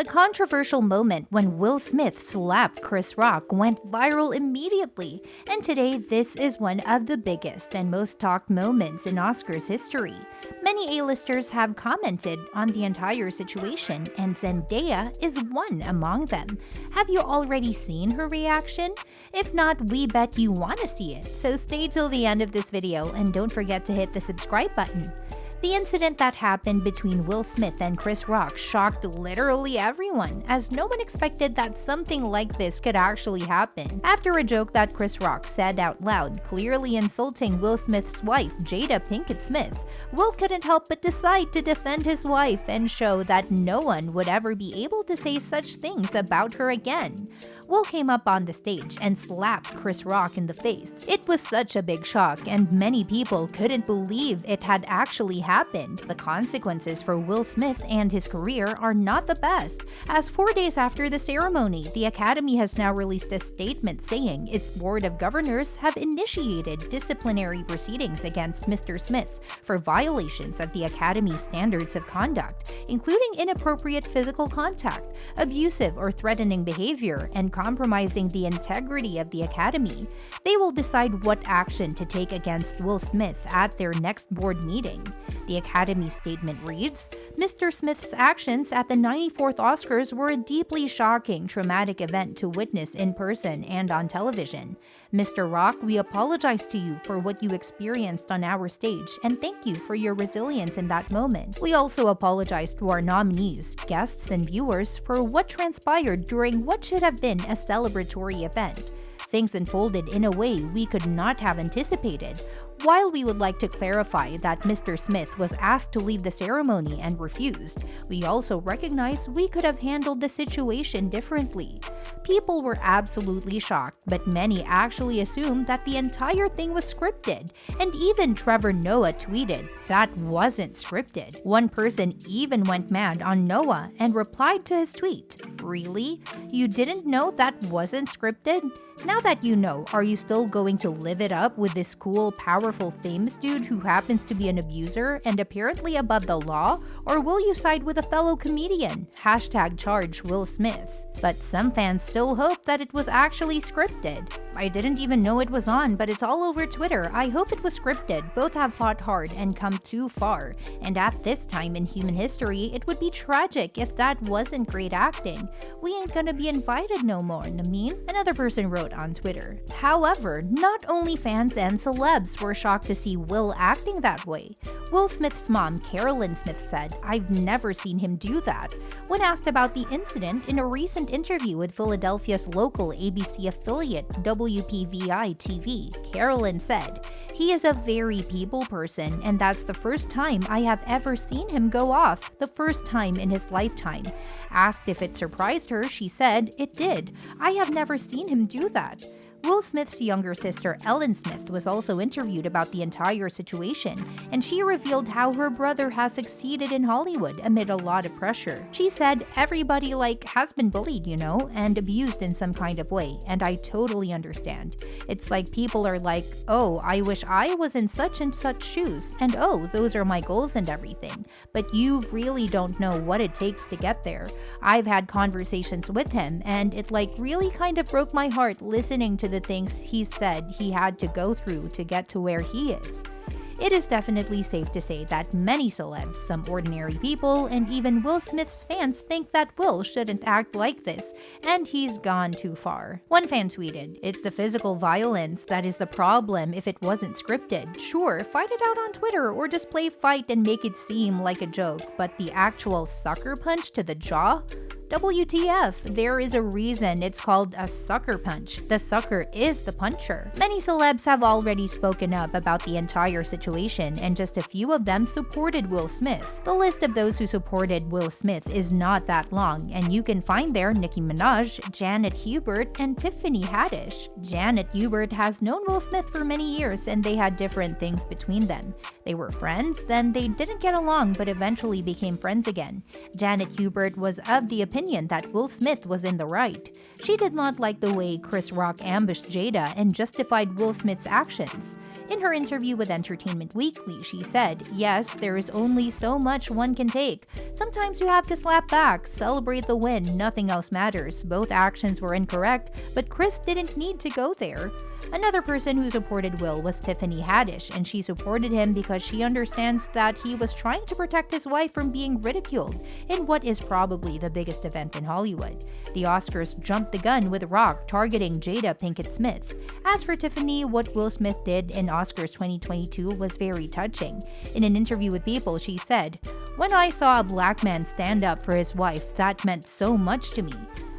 The controversial moment when Will Smith slapped Chris Rock went viral immediately, and today this is one of the biggest and most talked moments in Oscars history. Many A-listers have commented on the entire situation, and Zendaya is one among them. Have you already seen her reaction? If not, we bet you want to see it, so stay till the end of this video and don't forget to hit the subscribe button. The incident that happened between Will Smith and Chris Rock shocked literally everyone, as no one expected that something like this could actually happen. After a joke that Chris Rock said out loud, clearly insulting Will Smith's wife, Jada Pinkett Smith, Will couldn't help but decide to defend his wife and show that no one would ever be able to say such things about her again. Will came up on the stage and slapped Chris Rock in the face. It was such a big shock, and many people couldn't believe it had actually happened. The consequences for Will Smith and his career are not the best, as 4 days after the ceremony, the Academy has now released a statement saying its Board of Governors have initiated disciplinary proceedings against Mr. Smith for violations of the Academy's standards of conduct, including inappropriate physical contact, abusive or threatening behavior, and compromising the integrity of the Academy. They will decide what action to take against Will Smith at their next board meeting. The Academy statement reads, Mr. Smith's actions at the 94th Oscars were a deeply shocking, traumatic event to witness in person and on television. Mr. Rock, we apologize to you for what you experienced on our stage and thank you for your resilience in that moment. We also apologize to our nominees, guests, and viewers for what transpired during what should have been a celebratory event. Things unfolded in a way we could not have anticipated. While we would like to clarify that Mr. Smith was asked to leave the ceremony and refused, we also recognize we could have handled the situation differently. People were absolutely shocked, but many actually assumed that the entire thing was scripted, and even Trevor Noah tweeted, "That wasn't scripted." One person even went mad on Noah and replied to his tweet, "Really? You didn't know that wasn't scripted? Now that you know, are you still going to live it up with this cool, powerful, famous dude who happens to be an abuser and apparently above the law? Or will you side with a fellow comedian? #charge Will Smith." But some fans still hope that it was actually scripted. "I didn't even know it was on, but it's all over Twitter. I hope it was scripted. Both have fought hard and come too far. And at this time in human history, it would be tragic if that wasn't great acting. We ain't gonna be invited no more, Namin." Another person wrote on Twitter. However, not only fans and celebs were shocked to see Will acting that way. Will Smith's mom, Carolyn Smith, said, "I've never seen him do that." When asked about the incident in a recent interview with Philadelphia's local ABC affiliate WPVI-TV, Carolyn said, "He is a very people person, and that's the first time I have ever seen him go off, the first time in his lifetime." Asked if it surprised her, she said, "It did. I have never seen him do that." Will Smith's younger sister, Ellen Smith, was also interviewed about the entire situation, and she revealed how her brother has succeeded in Hollywood amid a lot of pressure. She said, "Everybody has been bullied, and abused in some kind of way, and I totally understand. It's like people are like, oh, I wish I was in such and such shoes, and oh, those are my goals and everything. But you really don't know what it takes to get there. I've had conversations with him, and it really kind of broke my heart listening to the things he said he had to go through to get to where he is." It is definitely safe to say that many celebs, some ordinary people, and even Will Smith's fans think that Will shouldn't act like this, and he's gone too far. One fan tweeted, "It's the physical violence that is the problem if it wasn't scripted. Sure, fight it out on Twitter or just play fight and make it seem like a joke, but the actual sucker punch to the jaw? WTF, there is a reason it's called a sucker punch. The sucker is the puncher." Many celebs have already spoken up about the entire situation, and just a few of them supported Will Smith. The list of those who supported Will Smith is not that long, and you can find there Nicki Minaj, Janet Hubert, and Tiffany Haddish. Janet Hubert has known Will Smith for many years, and they had different things between them. They were friends, then they didn't get along but eventually became friends again. Janet Hubert was of the opinion that Will Smith was in the right. She did not like the way Chris Rock ambushed Jada and justified Will Smith's actions. In her interview with Entertainment Weekly, she said, "Yes, there is only so much one can take. Sometimes you have to slap back, celebrate the win, nothing else matters. Both actions were incorrect, but Chris didn't need to go there." Another person who supported Will was Tiffany Haddish, and she supported him because she understands that he was trying to protect his wife from being ridiculed in what is probably the biggest event in Hollywood. The Oscars jumped the gun with Rock targeting Jada Pinkett Smith. As for Tiffany, what Will Smith did in Oscars 2022 was very touching. In an interview with People, she said, "When I saw a black man stand up for his wife, that meant so much to me."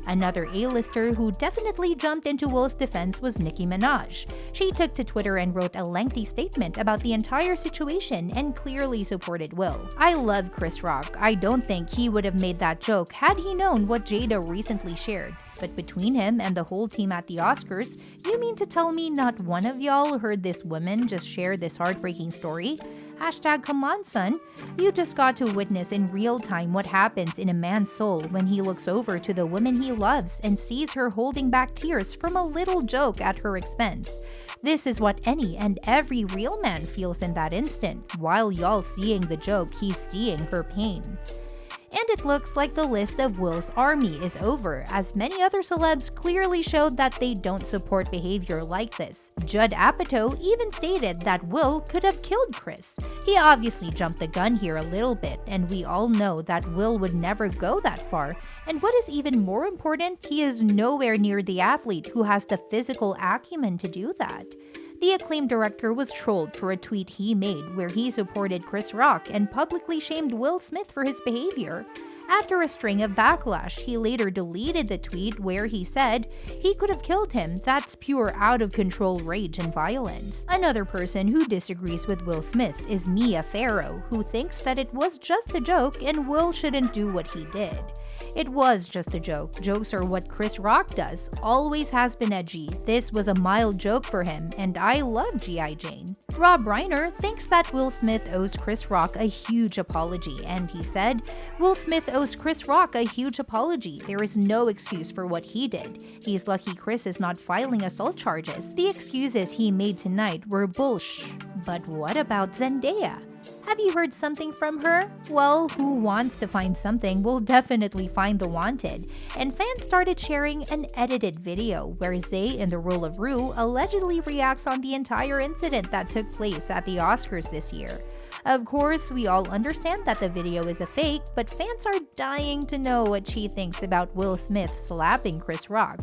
Another A-lister who definitely jumped into Will's defense was Nicki Minaj. She took to Twitter and wrote a lengthy statement about the entire situation and clearly supported Will. "I love Chris Rock. I don't think he would have made that joke had he known what Jada recently shared. But between him and the whole team at the Oscars, you mean to tell me not one of y'all heard this woman just share this heartbreaking story? Hashtag come on, son. You just got to witness in real time what happens in a man's soul when he looks over to the woman he loves and sees her holding back tears from a little joke at her expense. This is what any and every real man feels in that instant. While y'all seeing the joke, he's seeing her pain." And it looks like the list of Will's army is over, as many other celebs clearly showed that they don't support behavior like this. Judd Apatow even stated that Will could have killed Chris. He obviously jumped the gun here a little bit, and we all know that Will would never go that far. And what is even more important, he is nowhere near the athlete who has the physical acumen to do that. The acclaimed director was trolled for a tweet he made where he supported Chris Rock and publicly shamed Will Smith for his behavior. After a string of backlash, he later deleted the tweet where he said, "He could have killed him. That's pure out-of-control rage and violence." Another person who disagrees with Will Smith is Mia Farrow, who thinks that it was just a joke and Will shouldn't do what he did. "It was just a joke. Jokes are what Chris Rock does. Always has been edgy. This was a mild joke for him, and I love G.I. Jane." Rob Reiner thinks that Will Smith owes Chris Rock a huge apology, and he said, "Will Smith owes Chris Rock a huge apology. There is no excuse for what he did. He's lucky Chris is not filing assault charges. The excuses he made tonight were bullsh." But what about Zendaya? Have you heard something from her? Well, who wants to find something will definitely find the wanted. And fans started sharing an edited video where Zay, in the role of Rue, allegedly reacts on the entire incident that took place at the Oscars this year. Of course, we all understand that the video is a fake, but fans are dying to know what she thinks about Will Smith slapping Chris Rock.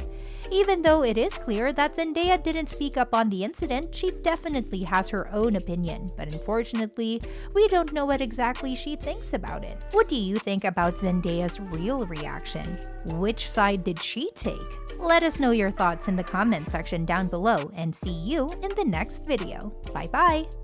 Even though it is clear that Zendaya didn't speak up on the incident, she definitely has her own opinion, but unfortunately, we don't know what exactly she thinks about it. What do you think about Zendaya's real reaction? Which side did she take? Let us know your thoughts in the comment section down below, and see you in the next video. Bye bye!